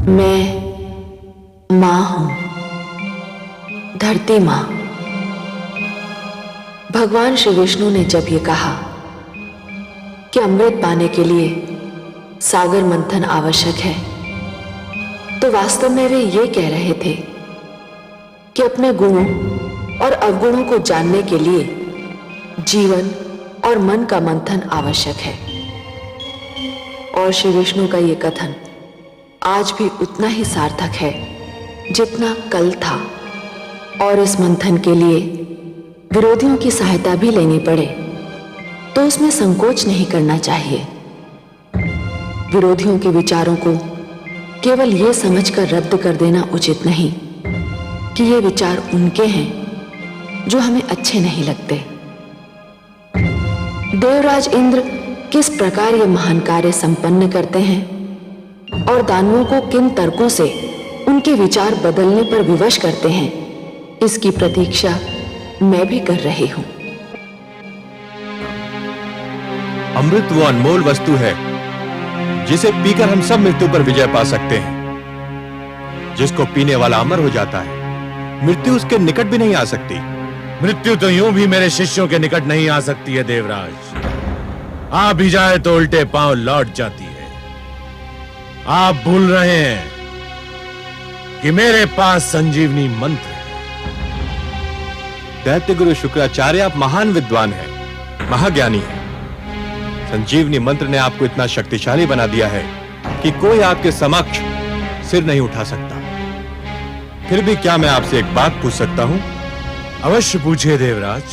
मैं मां हूं, धरती मां। भगवान श्री विष्णु ने जब ये कहा कि अमृत पाने के लिए सागर मंथन आवश्यक है, तो वास्तव में वे ये कह रहे थे कि अपने गुणों और अवगुणों को जानने के लिए जीवन और मन का मंथन आवश्यक है। और श्री विष्णु का ये कथन आज भी उतना ही सार्थक है जितना कल था। और इस मंथन के लिए विरोधियों की सहायता भी लेनी पड़े तो उसमें संकोच नहीं करना चाहिए। विरोधियों के विचारों को केवल ये समझकर रद्द कर देना उचित नहीं कि ये विचार उनके हैं जो हमें अच्छे नहीं लगते। देवराज इंद्र किस प्रकार ये महान कार्य संपन्न करते हैं और दानवों को किन तर्कों से उनके विचार बदलने पर विवश करते हैं, इसकी प्रतीक्षा मैं भी कर रही हूं। अमृत वो अनमोल वस्तु है जिसे पीकर हम सब मृत्यु पर विजय पा सकते हैं। जिसको पीने वाला अमर हो जाता है, मृत्यु उसके निकट भी नहीं आ सकती। मृत्यु तो यूं भी मेरे शिष्यों के निकट नहीं आ सकती है देवराज। आ भी जाए तो उल्टे पांव लौट जाती है। आप भूल रहे हैं कि मेरे पास संजीवनी मंत्र है। दैत्य गुरु शुक्राचार्य, आप महान विद्वान हैं, महाज्ञानी हैं। संजीवनी मंत्र ने आपको इतना शक्तिशाली बना दिया है कि कोई आपके समक्ष सिर नहीं उठा सकता। फिर भी क्या मैं आपसे एक बात पूछ सकता हूं? अवश्य पूछिए देवराज,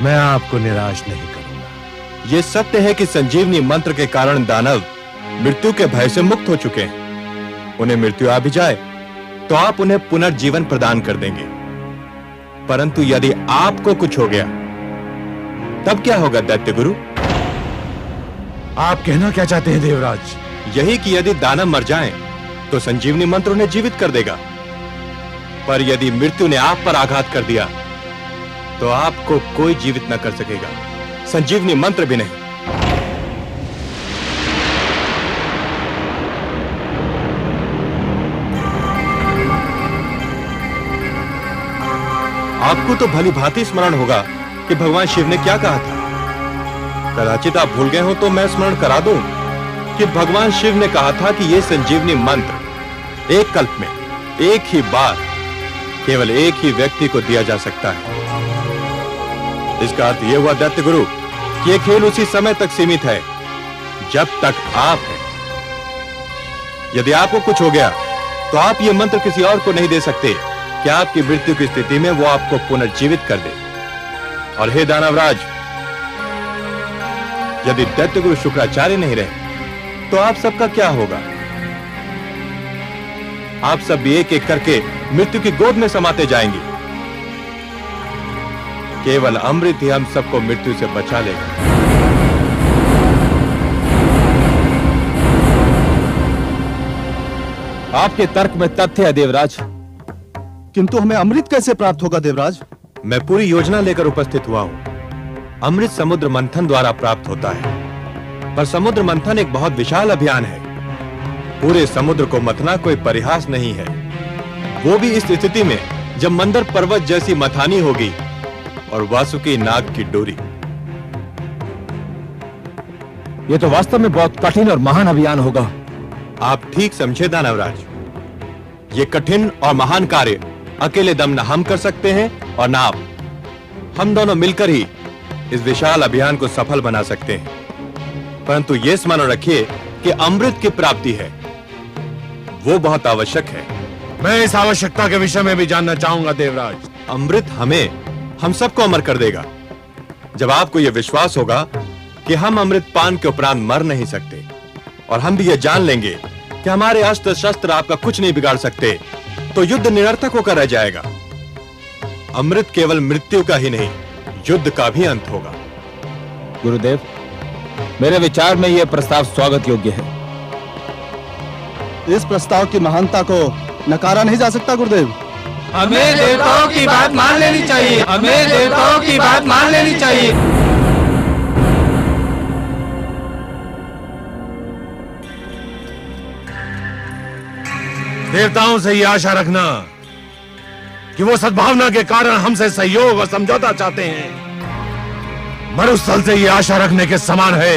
मैं आपको निराश नहीं करूंगा। यह सत्य है कि संजीवनी मंत्र के कारण दानव मृत्यु के भय से मुक्त हो चुके हैं। उन्हें मृत्यु आ भी जाए तो आप उन्हें पुनर्जीवन प्रदान कर देंगे। परंतु यदि आपको कुछ हो गया तब क्या होगा दैत्य गुरु? आप कहना क्या चाहते हैं देवराज? यही कि यदि दानव मर जाएं तो संजीवनी मंत्र उन्हें जीवित कर देगा। पर यदि मृत्यु ने आप पर आघात कर दिया तो आपको कोई जीवित न कर सकेगा, संजीवनी मंत्र भी नहीं। आपको तो भली भांति स्मरण होगा कि भगवान शिव ने क्या कहा था। कदाचित आप भूल गए हो तो मैं स्मरण करा दूं कि भगवान शिव ने कहा था कि यह संजीवनी मंत्र एक कल्प में एक ही बार केवल एक ही व्यक्ति को दिया जा सकता है। इसका अर्थ यह हुआ दैत्य गुरु कि यह खेल उसी समय तक सीमित है जब तक आप हैं। यदि आपको कुछ हो गया तो आप यह मंत्र किसी और को नहीं दे सकते कि आपकी मृत्यु की स्थिति में वो आपको पुनर्जीवित कर दे। और हे दानवराज, यदि दैत्य गुरु शुक्राचार्य नहीं रहे तो आप सबका क्या होगा? आप सब भी एक एक करके मृत्यु की गोद में समाते जाएंगे। केवल अमृत ही हम सबको मृत्यु से बचा लेगा। आपके तर्क में तथ्य है देवराज, किंतु हमें अमृत कैसे प्राप्त होगा देवराज? मैं पूरी योजना लेकर उपस्थित हुआ हूं। अमृत समुद्र मंथन द्वारा प्राप्त होता है, पर समुद्र मंथन एक बहुत विशाल अभियान है। पूरे समुद्र को मथना कोई परिहास नहीं है, वो भी इस स्थिति में जब मंदर पर्वत जैसी मथानी होगी और वासुकी नाग की डोरी। यह तो वास्तव में बहुत कठिन और महान अभियान होगा। आप ठीक समझे दानवराज, ये कठिन और महान कार्य अकेले दम न हम कर सकते हैं और न आप। हम दोनों मिलकर ही इस विशाल अभियान को सफल बना सकते हैं। परंतु यह स्मरण रखिए कि अमृत की प्राप्ति है, वो बहुत आवश्यक है। मैं इस आवश्यकता के विषय में भी जानना चाहूंगा देवराज। अमृत हम सबको अमर कर देगा। जब आपको यह विश्वास होगा कि हम अमृत पान के उपरांत मर नहीं सकते और हम भी यह जान लेंगे कि हमारे अस्त्र शस्त्र आपका कुछ नहीं बिगाड़ सकते, तो युद्ध निरर्थक होकर रह जाएगा। अमृत केवल मृत्यु का ही नहीं, युद्ध का भी अंत होगा। गुरुदेव, मेरे विचार में यह प्रस्ताव स्वागत योग्य है। इस प्रस्ताव की महानता को नकारा नहीं जा सकता गुरुदेव। हमें देवताओं की बात मान लेनी चाहिए। हमें देवताओं की बात मान लेनी चाहिए। देवताओं से ये आशा रखना कि वो सद्भावना के कारण हमसे सहयोग और समझौता चाहते हैं, मरुस्थल से ये आशा रखने के समान है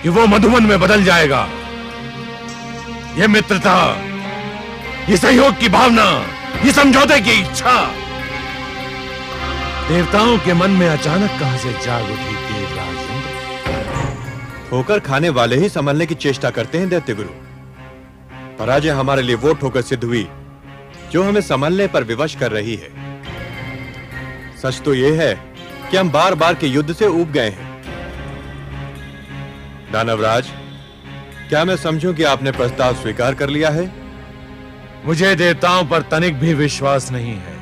कि वो मधुबन में बदल जाएगा। ये मित्रता, ये सहयोग की भावना, ये समझौते की इच्छा देवताओं के मन में अचानक कहां से जाग उठी देवराज इंद्र। ठोकर खाने वाले ही संभलने की चेष्टा करते हैं दैत्य गुरु। पराजय हमारे लिए वो ठोकर सिद्ध हुई जो हमें संभलने पर विवश कर रही है। सच तो यह है कि हम बार बार के युद्ध से ऊब गए हैं। दानवराज, क्या मैं समझूं कि आपने प्रस्ताव स्वीकार कर लिया है? मुझे देवताओं पर तनिक भी विश्वास नहीं है,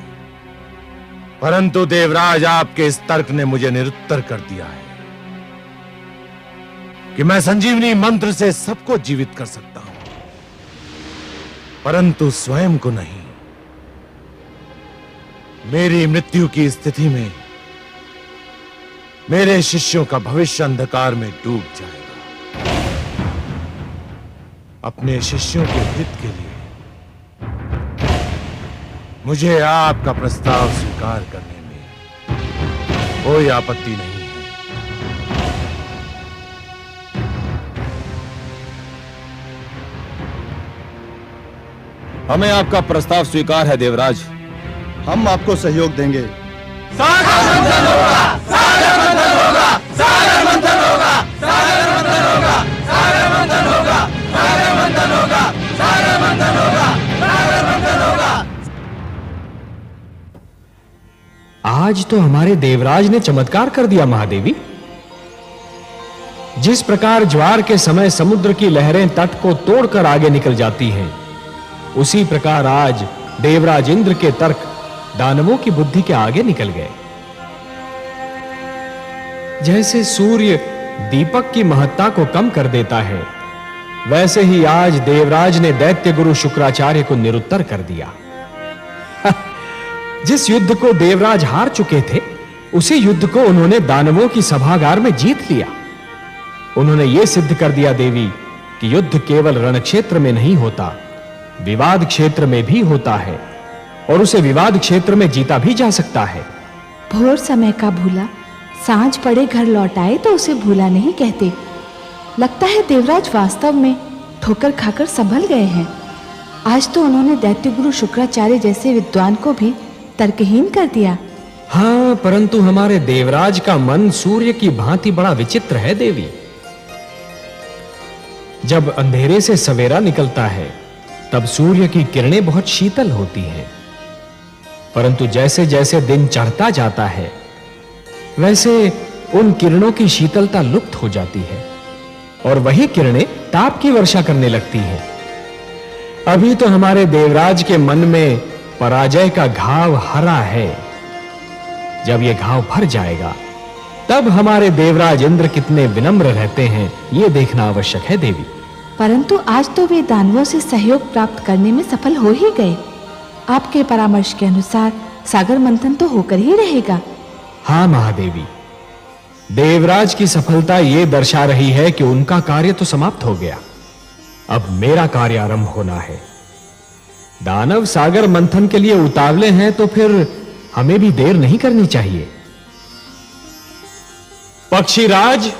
परंतु देवराज आपके इस तर्क ने मुझे निरुत्तर कर दिया है कि मैं संजीवनी मंत्र से सबको जीवित कर सकता हूं, परंतु स्वयं को नहीं। मेरी मृत्यु की स्थिति में मेरे शिष्यों का भविष्य अंधकार में डूब जाएगा। अपने शिष्यों के हित के लिए मुझे आपका प्रस्ताव स्वीकार करने में कोई आपत्ति नहीं है। हमें आपका प्रस्ताव स्वीकार है देवराज। हम आपको सहयोग देंगे। आज तो हमारे देवराज ने चमत्कार कर दिया महादेवी। जिस प्रकार ज्वार के समय समुद्र की लहरें तट को तोड़कर आगे निकल जाती हैं, उसी प्रकार आज देवराज इंद्र के तर्क दानवों की बुद्धि के आगे निकल गए। जैसे सूर्य दीपक की महत्ता को कम कर देता है, वैसे ही आज देवराज ने दैत्य गुरु शुक्राचार्य को निरुत्तर कर दिया। जिस युद्ध को देवराज हार चुके थे, उसी युद्ध को उन्होंने दानवों की सभागार में जीत लिया। उन्होंने यह सिद्ध कर दिया देवी कि युद्ध केवल रणक्षेत्र में नहीं होता, विवाद क्षेत्र में भी होता है, और उसे विवाद क्षेत्र में जीता भी जा सकता है। भोर समय का भूला सांझ पड़े घर लौट आए तो उसे भूला नहीं कहते। लगता है देवराज वास्तव में ठोकर खाकर संभल गए हैं। आज तो उन्होंने दैत्य गुरु शुक्राचार्य जैसे विद्वान को भी तर्कहीन कर दिया। हाँ, परंतु हमारे देवराज का मन सूर्य की भांति बड़ा विचित्र है देवी। जब अंधेरे से सवेरा निकलता है, तब सूर्य की किरणें बहुत शीतल होती हैं, परंतु जैसे जैसे दिन चढ़ता जाता है, वैसे उन किरणों की शीतलता लुप्त हो जाती है और वही किरणें ताप की वर्षा करने लगती हैं। अभी तो हमारे देवराज के मन में पराजय का घाव हरा है। जब यह घाव भर जाएगा, तब हमारे देवराज इंद्र कितने विनम्र रहते हैं, यह देखना आवश्यक है देवी। परंतु आज तो वे दानवों से सहयोग प्राप्त करने में सफल हो ही गए। आपके परामर्श के अनुसार सागर मंथन तो होकर ही रहेगा। हाँ महादेवी, देवराज की सफलता यह दर्शा रही है कि उनका कार्य तो समाप्त हो गया। अब मेरा कार्य आरंभ होना है। दानव सागर मंथन के लिए उतावले हैं, तो फिर हमें भी देर नहीं करनी चाहिए। पक्षीराज,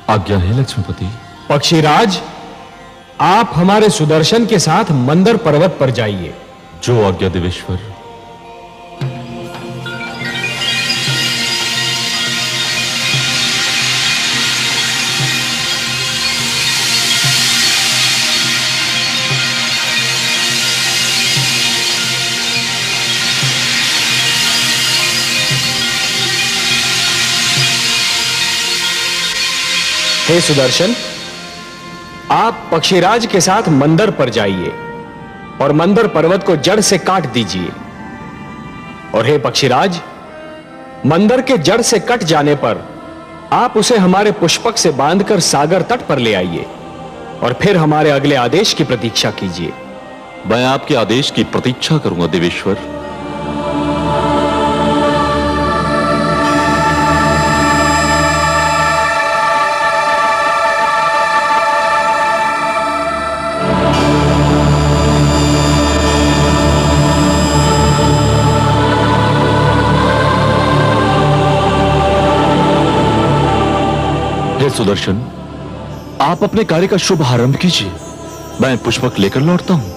आज्ञा है लक्ष्मीपति। पक्षीराज, आप हमारे सुदर्शन के साथ मंदर पर्वत पर जाइए। जो आज्ञा देवेश्वर। हे सुदर्शन, आप पक्षीराज के साथ मंदर पर जाइए और मंदर पर्वत को जड़ से काट दीजिए। और हे पक्षीराज, मंदर के जड़ से कट जाने पर आप उसे हमारे पुष्पक से बांधकर सागर तट पर ले आइए और फिर हमारे अगले आदेश की प्रतीक्षा कीजिए। मैं आपके आदेश की प्रतीक्षा करूंगा देवेश्वर। सुदर्शन, आप अपने कार्य का शुभ आरंभ कीजिए। मैं पुष्पक लेकर लौटता हूं।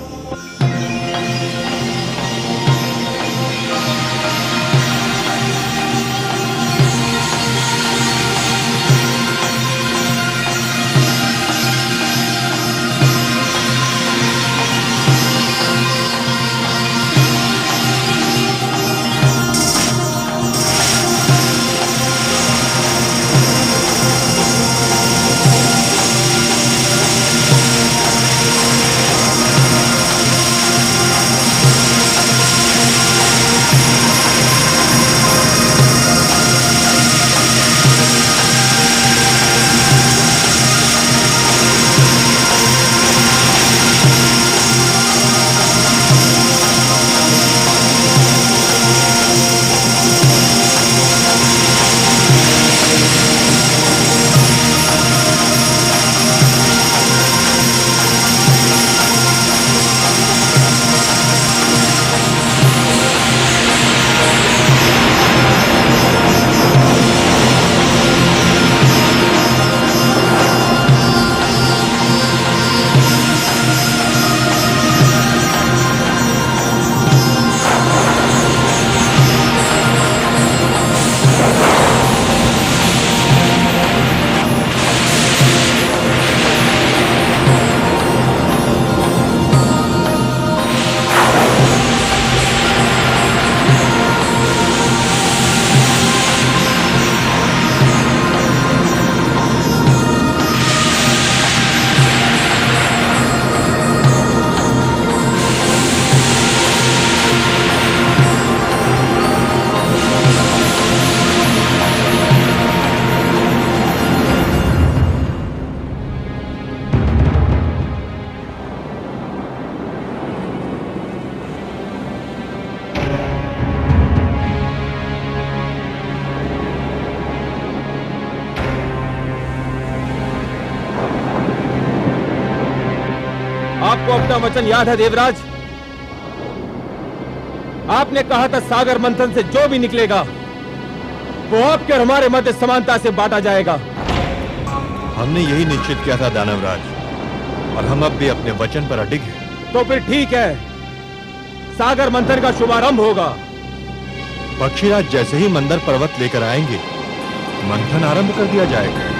आपको अपना वचन याद है देवराज? आपने कहा था सागर मंथन से जो भी निकलेगा वो आपके और हमारे मध्य समानता से बांटा जाएगा। हमने यही निश्चित किया था दानवराज, और हम अब भी अपने वचन पर अडिग हैं। तो फिर ठीक है, सागर मंथन का शुभारंभ होगा। पक्षीराज जैसे ही मंदर पर्वत लेकर आएंगे, मंथन आरंभ कर दिया जाएगा।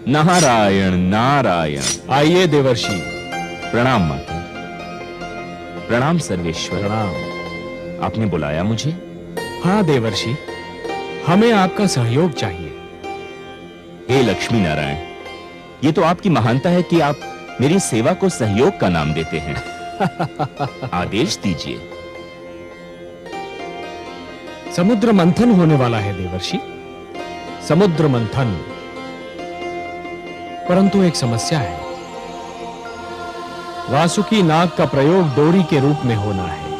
नारायण नारायण। आइए देवर्षि। प्रणाम माता। प्रणाम सर्वेश्वर। प्रणाम। आपने बुलाया मुझे? हाँ देवर्षि, हमें आपका सहयोग चाहिए। हे लक्ष्मी नारायण, ये तो आपकी महानता है कि आप मेरी सेवा को सहयोग का नाम देते हैं। आदेश दीजिए। समुद्र मंथन होने वाला है देवर्षि, समुद्र मंथन। परंतु एक समस्या है। वासुकी नाग का प्रयोग डोरी के रूप में होना है,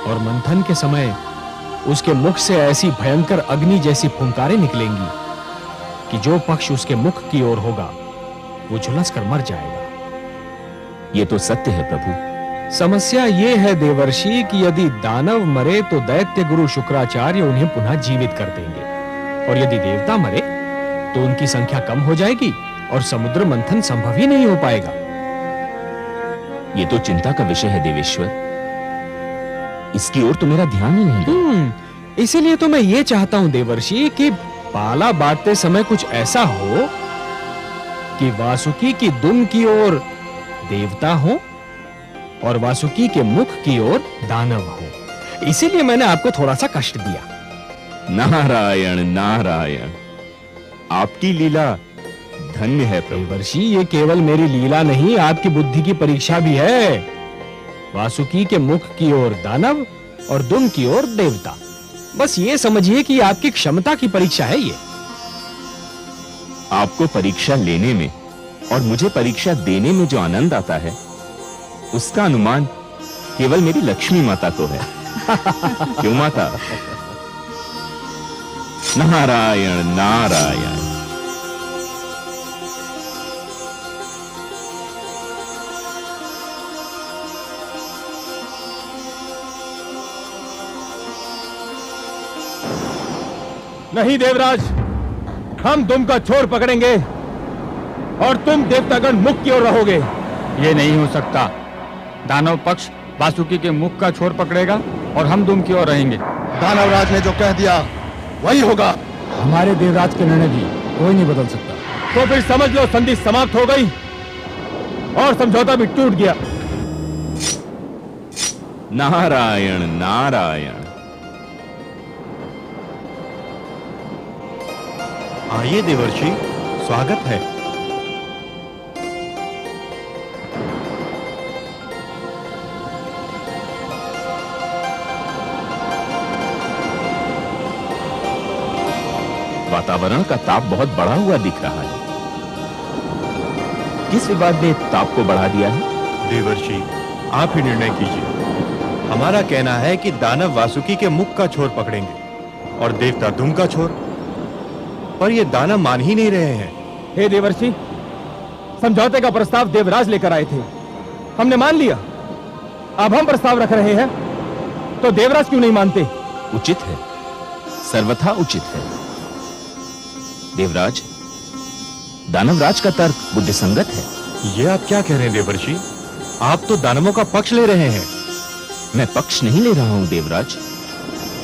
और मंथन के समय उसके मुख से ऐसी भयंकर अग्नि जैसी फुंकारें निकलेंगी कि जो पक्ष उसके मुख की ओर होगा वो झुलस कर मर जाएगा। ये तो सत्य है प्रभु। समस्या ये है देवर्षि कि यदि दानव मरे तो दैत्य गुरु शुक्राचार्य उन्हें पुनः जीवित कर देंगे, और यदि देवता मरे तो उनकी संख्या कम हो जाएगी और समुद्र मंथन संभव ही नहीं हो पाएगा। ये तो चिंता का विषय है देवेश्वर, इसकी ओर तो मेरा ध्यान ही नहीं गया। इसीलिए तो मैं ये चाहता हूं देवर्षि कि पाला बांटते समय कुछ ऐसा हो कि वासुकी की दुम की ओर देवता हो और वासुकी के मुख की ओर दानव हो। इसीलिए मैंने आपको थोड़ा सा कष्ट दिया। नारायण नारायण, आपकी लीला धन्य है प्रभु। देवर्षि, ये केवल मेरी लीला नहीं, आपकी बुद्धि की परीक्षा भी है। वासुकी के मुख की ओर दानव और दुम की ओर देवता। बस ये समझिए कि आपकी क्षमता की परीक्षा है ये। आपको परीक्षा लेने में और मुझे परीक्षा देने में जो आनंद आता है, उसका अनुमान केवल मेरी लक्ष्मी माता को है। क्यों माता? नारायण नारायण। नहीं देवराज, हम दुम का छोर पकड़ेंगे और तुम देवतागण मुख की ओर रहोगे। ये नहीं हो सकता। दानव पक्ष वासुकी के मुख का छोर पकड़ेगा और हम दुम की ओर रहेंगे। दानवराज ने जो कह दिया वही होगा। हमारे देवराज के निर्णय भी कोई नहीं बदल सकता। तो फिर समझ लो संधि समाप्त हो गई और समझौता भी टूट गया। नारायण नारायण। आइए देवर्षि, स्वागत है। वातावरण का ताप बहुत बढ़ा हुआ दिख रहा है। किस विवाद ने ताप को बढ़ा दिया है? देवर्षि, आप ही निर्णय कीजिए। हमारा कहना है कि दानव वासुकी के मुख का छोर पकड़ेंगे और देवता दुम का छोर, पर ये दानव मान ही नहीं रहे हैं। हे देवर्षि, समझौते का प्रस्ताव देवराज लेकर आए थे, हमने मान लिया। अब हम प्रस्ताव रख रहे हैं तो देवराज क्यों नहीं मानते? उचित है, सर्वथा उचित है। देवराज, दानवराज का तर्क बुद्धिसंगत है। ये आप क्या कह रहे हैं देवर्षि? आप तो दानवों का पक्ष ले रहे हैं। मैं पक्ष नहीं ले रहा हूं देवराज,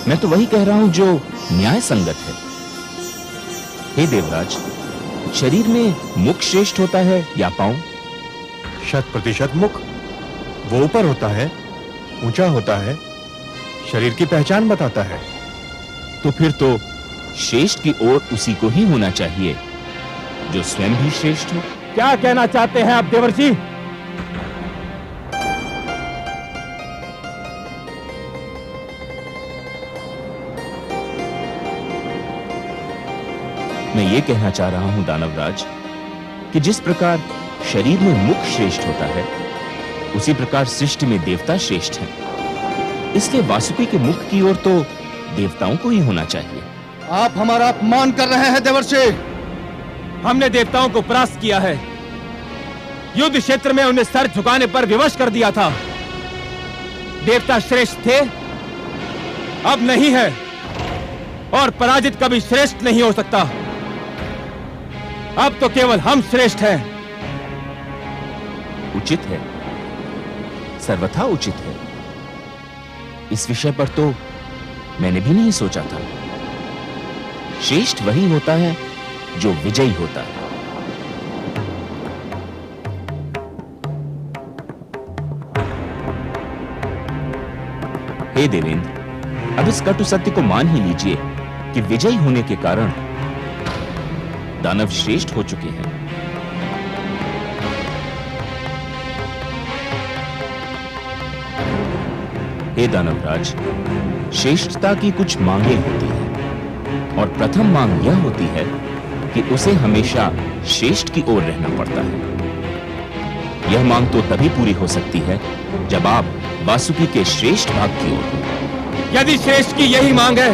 मैं तो वही कह रहा हूं जो न्याय संगत है। हे देवराज, शरीर में मुख श्रेष्ठ होता है या पांव? 100% मुख। वो ऊपर होता है, ऊंचा होता है, शरीर की पहचान बताता है। तो फिर तो श्रेष्ठ की ओर उसी को ही होना चाहिए जो स्वयं भी श्रेष्ठ हो। क्या कहना चाहते हैं आप देवर्षि? मैं ये कहना चाह रहा हूं दानवराज कि जिस प्रकार शरीर में मुख श्रेष्ठ होता है, उसी प्रकार सृष्टि में देवता श्रेष्ठ हैं। इसलिए वासुकी के मुख की ओर तो देवताओं को ही होना चाहिए। आप हमारा अपमान कर रहे हैं देवर्षि। हमने देवताओं को परास्त किया है, युद्ध क्षेत्र में उन्हें सर झुकाने पर विवश कर दिया था। देवता श्रेष्ठ थे, अब नहीं है, और पराजित कभी श्रेष्ठ नहीं हो सकता। अब तो केवल हम श्रेष्ठ हैं। उचित है, सर्वथा उचित है। इस विषय पर तो मैंने भी नहीं सोचा था। श्रेष्ठ वही होता है जो विजयी होता है। हे देवेंद्र, अब इस कटु सत्य को मान ही लीजिए कि विजयी होने के कारण दानव श्रेष्ठ हो चुके हैं। हे दानवराज, श्रेष्ठता की कुछ मांगें होती हैं और प्रथम मांग यह होती है कि उसे हमेशा श्रेष्ठ की ओर रहना पड़ता है। यह मांग तो तभी पूरी हो सकती है जब आप वासुकी के श्रेष्ठ भाग की ओर हो। यदि श्रेष्ठ की यही मांग है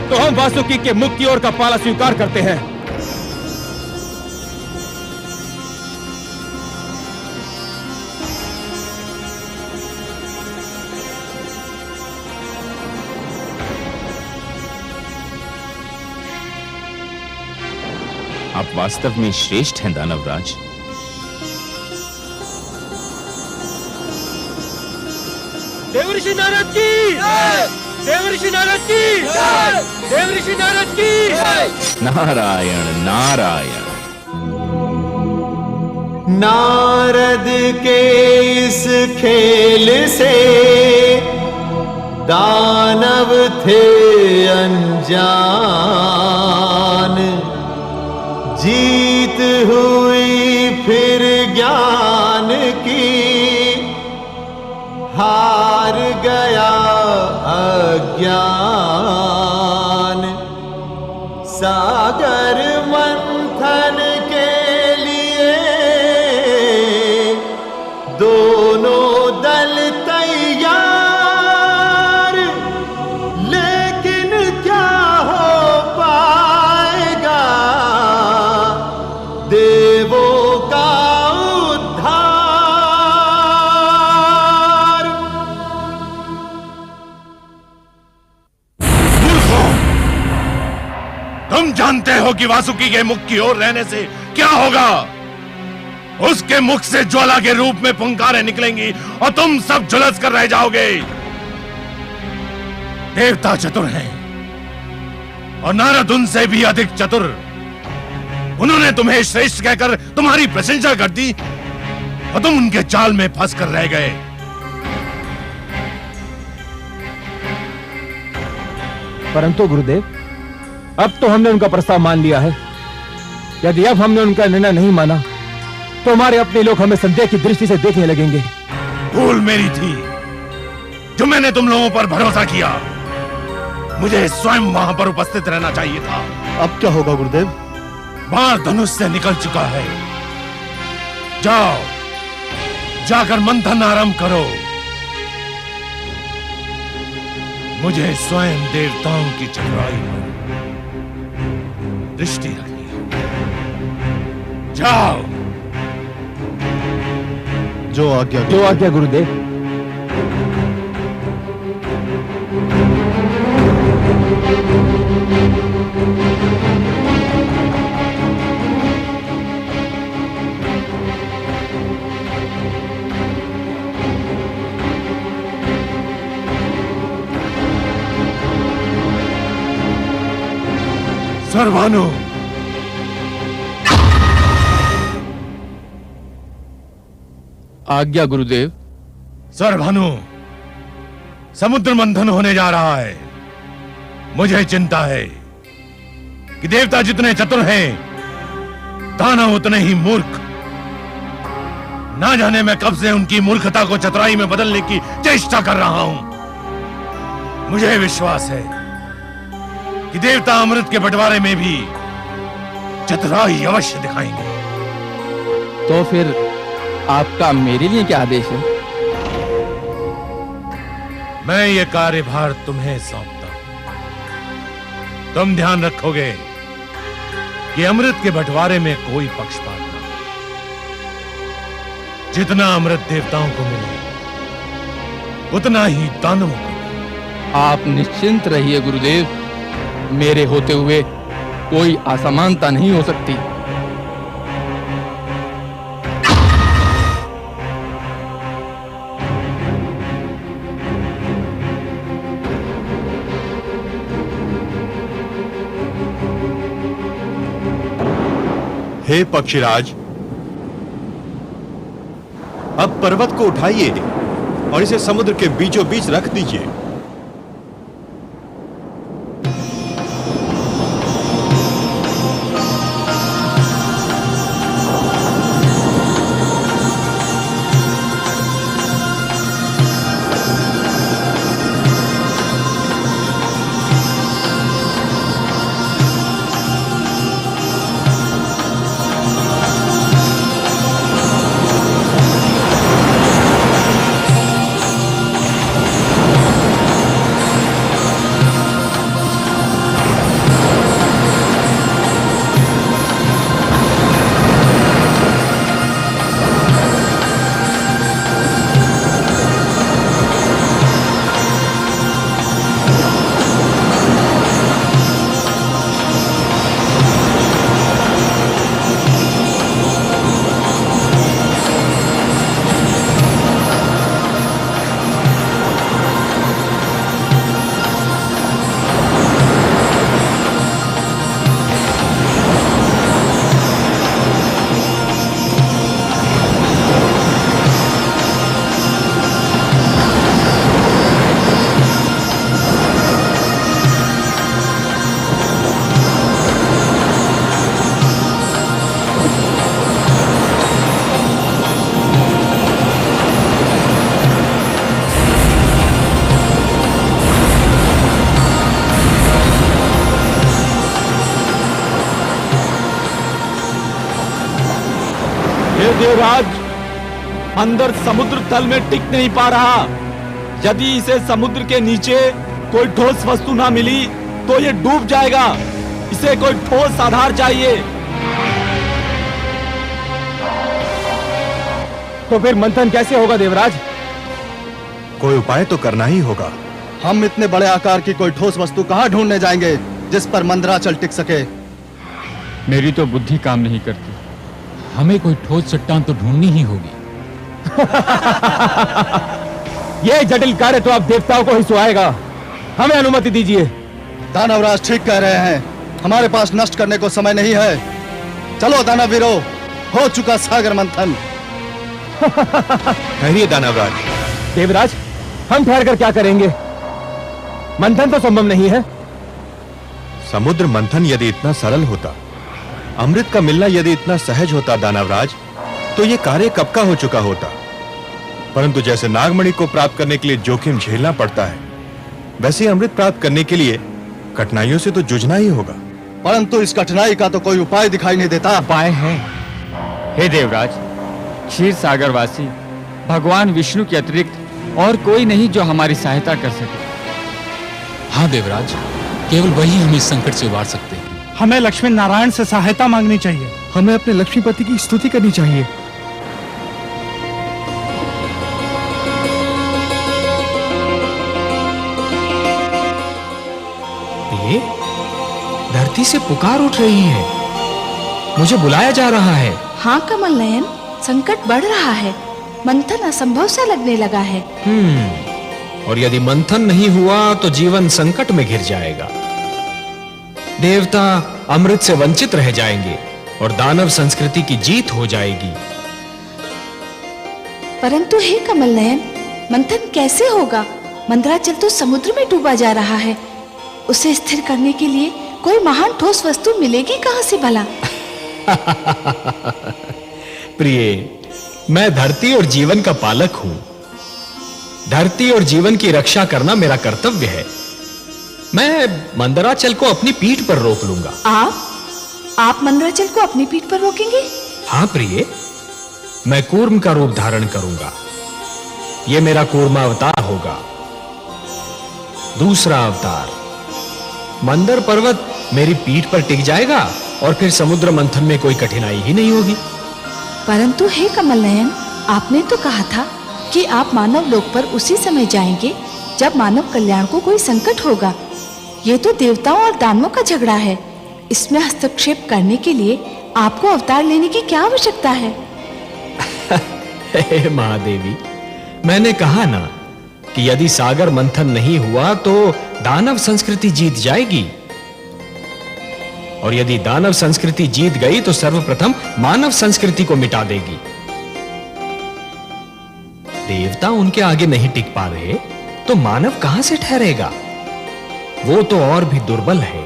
तो हम वासुकी के मुख की ओर का पाला स्वीकार करते हैं। आप वास्तव में श्रेष्ठ हैं दानवराज। देवर्षि नारद की जय! देवर्षि नारद की जय! देवर्षि नारद की जय! नारायण नारायण। नारद के इस खेल से दानव थे अनजान, जी ज्ञान। सागर मंथन के लिए दोनों दल तैयार, लेकिन क्या हो पाएगा देवों का उद्धार। तुम जानते हो कि वासुकी के मुख की ओर रहने से क्या होगा? उसके मुख से ज्वाला के रूप में फुंकारें निकलेंगी और तुम सब झुलस कर रह जाओगे। देवता चतुर हैं और नारद उनसे भी अधिक चतुर। उन्होंने तुम्हें श्रेष्ठ कहकर तुम्हारी प्रशंसा कर दी और तुम उनके जाल में फंस कर रह गए। परंतु गुरुदेव, अब तो हमने उनका प्रस्ताव मान लिया है। यदि अब हमने उनका निर्णय नहीं माना तो हमारे अपने लोग हमें संदेह की दृष्टि से देखने लगेंगे। भूल मेरी थी जो मैंने तुम लोगों पर भरोसा किया। मुझे स्वयं वहां पर उपस्थित रहना चाहिए था। अब क्या होगा गुरुदेव? बाण धनुष से निकल चुका है। जाओ, जाकर मंथन आरंभ करो। मुझे स्वयं देवताओं की चतुराई पर दृष्टि रखनी है। जाओ। जो आज्ञा गुरुदेव। सर्वानु, आज्ञा गुरुदेव। सर्वानु, समुद्र मंथन होने जा रहा है। मुझे चिंता है कि देवता जितने चतुर हैं, दानव उतने ही मूर्ख। ना जाने मैं कब से उनकी मूर्खता को चतुराई में बदलने की चेष्टा कर रहा हूं। मुझे विश्वास है कि देवता अमृत के बंटवारे में भी चतुराई अवश्य दिखाएंगे। तो फिर आपका मेरे लिए क्या आदेश है? मैं ये कार्यभार तुम्हें सौंपता हूं। तुम ध्यान रखोगे कि अमृत के बंटवारे में कोई पक्षपात ना हो। जितना अमृत देवताओं को मिले उतना ही दानवों को मिले। आप निश्चिंत रहिए गुरुदेव, मेरे होते हुए कोई असमानता नहीं हो सकती। हे पक्षीराज, अब पर्वत को उठाइए और इसे समुद्र के बीचों बीच रख दीजिए। देवराज, अंदर समुद्र तल में टिक नहीं पा रहा। यदि इसे समुद्र के नीचे कोई ठोस वस्तु ना मिली तो ये डूब जाएगा। इसे कोई ठोस आधार चाहिए। तो फिर मंथन कैसे होगा देवराज? कोई उपाय तो करना ही होगा। हम इतने बड़े आकार की कोई ठोस वस्तु कहाँ ढूंढने जाएंगे जिस पर मंदराचल टिक सके? मेरी तो बुद्धि काम नहीं करती। हमें कोई ठोस चट्टान तो ढूंढनी ही होगी। यह जटिल कार्य तो आप देवताओं को ही सुहाएगा। हमें अनुमति दीजिए। दानवराज ठीक कह रहे हैं, हमारे पास नष्ट करने को समय नहीं है। चलो दानवीरो, हो चुका सागर मंथन। ठहरिए दानवराज। देवराज, हम ठहर कर क्या करेंगे? मंथन तो संभव नहीं है। समुद्र मंथन यदि इतना सरल होता, अमृत का मिलना यदि इतना सहज होता दानवराज, तो यह कार्य कब का हो चुका होता। परंतु जैसे नागमणि को प्राप्त करने के लिए जोखिम झेलना पड़ता है, वैसे ही अमृत प्राप्त करने के लिए कठिनाइयों से तो जूझना ही होगा। परंतु इस कठिनाई का तो कोई उपाय दिखाई नहीं देता। उपाय है। हे देवराज, क्षीर सागरवासी भगवान विष्णु के अतिरिक्त और कोई नहीं जो हमारी सहायता कर सके। हाँ देवराज, केवल वही हमें इस संकट से उबार सकते हैं। हमें लक्ष्मी नारायण से सहायता मांगनी चाहिए। हमें अपने लक्ष्मीपति की स्तुति करनी चाहिए। ये धरती से पुकार उठ रही है। मुझे बुलाया जा रहा है। हाँ कमल नयन, संकट बढ़ रहा है। मंथन असंभव सा लगने लगा है। और यदि मंथन नहीं हुआ तो जीवन संकट में घिर जाएगा। देवता अमृत से वंचित रह जाएंगे और दानव संस्कृति की जीत हो जाएगी। परंतु हे कमल नयन, मंथन कैसे होगा? मंदराचल तो समुद्र में डूबा जा रहा है। उसे स्थिर करने के लिए कोई महान ठोस वस्तु मिलेगी कहां से भला? प्रिय, मैं धरती और जीवन का पालक हूं। धरती और जीवन की रक्षा करना मेरा कर्तव्य है। मैं मंदराचल को अपनी पीठ पर रोक लूंगा। आप मंदराचल को अपनी पीठ पर रोकेंगे? हाँ प्रिय, मैं कूर्म का रूप धारण करूंगा। यह मेरा कूर्मा अवतार होगा। दूसरा अवतार, मंदर पर्वत मेरी पीठ पर टिक जाएगा और फिर समुद्र मंथन में कोई कठिनाई ही नहीं होगी। परंतु हे कमल नयन, आपने तो कहा था कि आप मानव लोक पर उसी समय जाएंगे जब मानव कल्याण को कोई संकट होगा। ये तो देवताओं और दानवों का झगड़ा है। इसमें हस्तक्षेप करने के लिए आपको अवतार लेने की क्या आवश्यकता है? हे महादेवी, मैंने कहा ना कि यदि सागर मंथन नहीं हुआ तो दानव संस्कृति जीत जाएगी। और यदि दानव संस्कृति जीत गई तो सर्वप्रथम मानव संस्कृति को मिटा देगी। देवता उनके आगे नहीं टिक पा रहे तो मानव कहां से ठहरेगा? वो तो और भी दुर्बल है।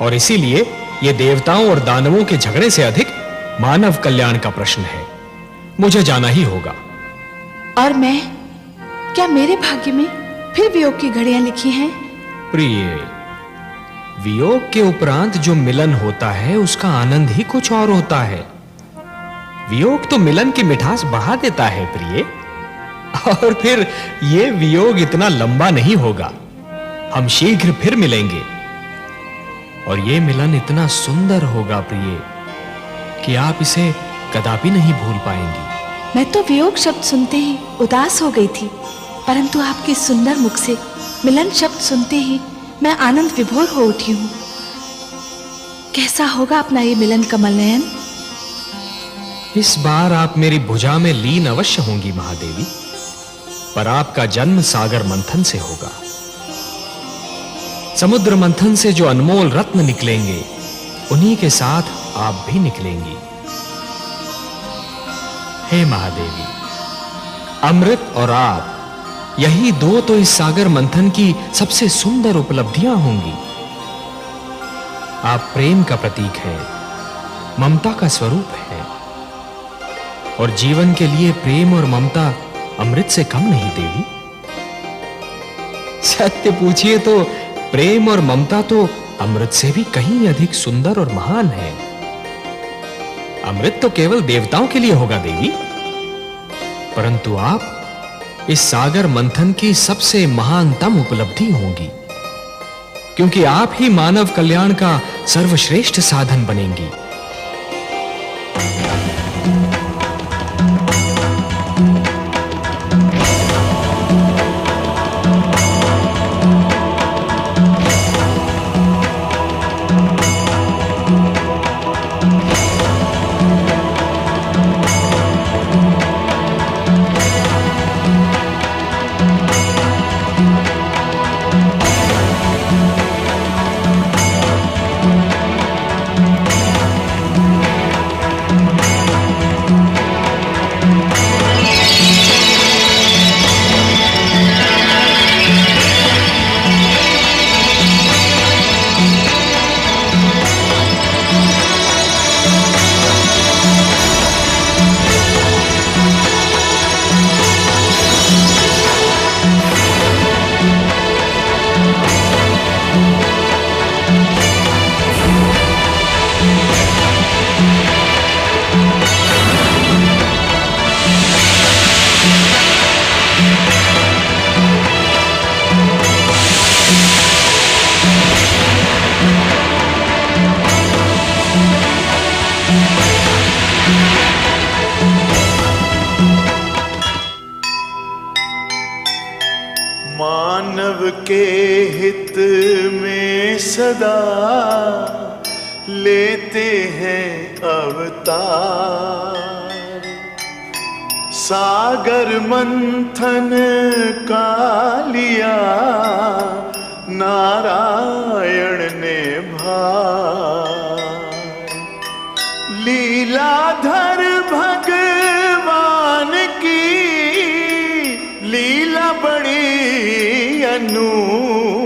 और इसीलिए यह देवताओं और दानवों के झगड़े से अधिक मानव कल्याण का प्रश्न है। मुझे जाना ही होगा। और मैं, क्या मेरे भाग्य में फिर वियोग की घड़ियां लिखी हैं? प्रिय, वियोग के उपरांत जो मिलन होता है उसका आनंद ही कुछ और होता है। वियोग तो मिलन की मिठास बढ़ा देता है प्रिय। और फिर यह वियोग इतना लंबा नहीं होगा। हम शीघ्र फिर मिलेंगे और यह मिलन इतना सुंदर होगा प्रिय कि आप इसे कदापि नहीं भूल पाएंगी। मैं तो वियोग शब्द सुनते ही उदास हो गई थी, परंतु आपके सुंदर मुख से मिलन शब्द सुनते ही मैं आनंद विभोर हो उठी हूं। कैसा होगा अपना ये मिलन कमल नयन? इस बार आप मेरी भुजा में लीन अवश्य होंगी महादेवी, पर आपका जन्म सागर मंथन से होगा। समुद्र मंथन से जो अनमोल रत्न निकलेंगे उन्हीं के साथ आप भी निकलेंगी। हे महादेवी, अमृत और आप, यही दो तो इस सागर मंथन की सबसे सुंदर उपलब्धियां होंगी। आप प्रेम का प्रतीक हैं, ममता का स्वरूप है, और जीवन के लिए प्रेम और ममता अमृत से कम नहीं देवी। सत्य पूछिए तो प्रेम और ममता तो अमृत से भी कहीं अधिक सुंदर और महान है। अमृत तो केवल देवताओं के लिए होगा देवी, परंतु आप इस सागर मंथन की सबसे महानतम उपलब्धि होंगी, क्योंकि आप ही मानव कल्याण का सर्वश्रेष्ठ साधन बनेंगी। मानव के हित में सदा लेते हैं अवतार, सागर मंथन का लिया नारायण ने भार, लीलाधर भगवान की लीला बड़ी अनूप,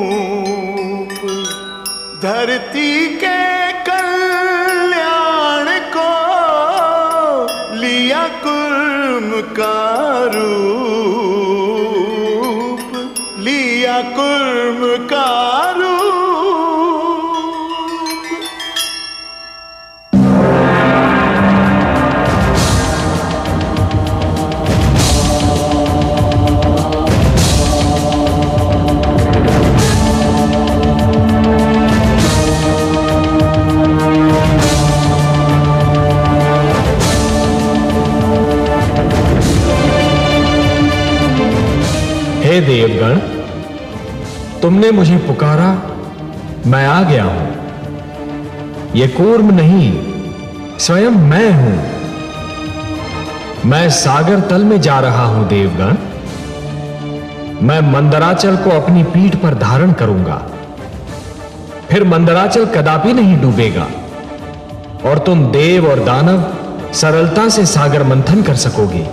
धरती के कल्याण को लिया कुर्म का रूप, लिया कुर्म का रूप। हे देवगण, तुमने मुझे पुकारा, मैं आ गया हूं। ये कूर्म नहीं, स्वयं मैं हूं। मैं सागर तल में जा रहा हूं देवगण। मैं मंदराचल को अपनी पीठ पर धारण करूंगा, फिर मंदराचल कदापि नहीं डूबेगा और तुम देव और दानव सरलता से सागर मंथन कर सकोगे।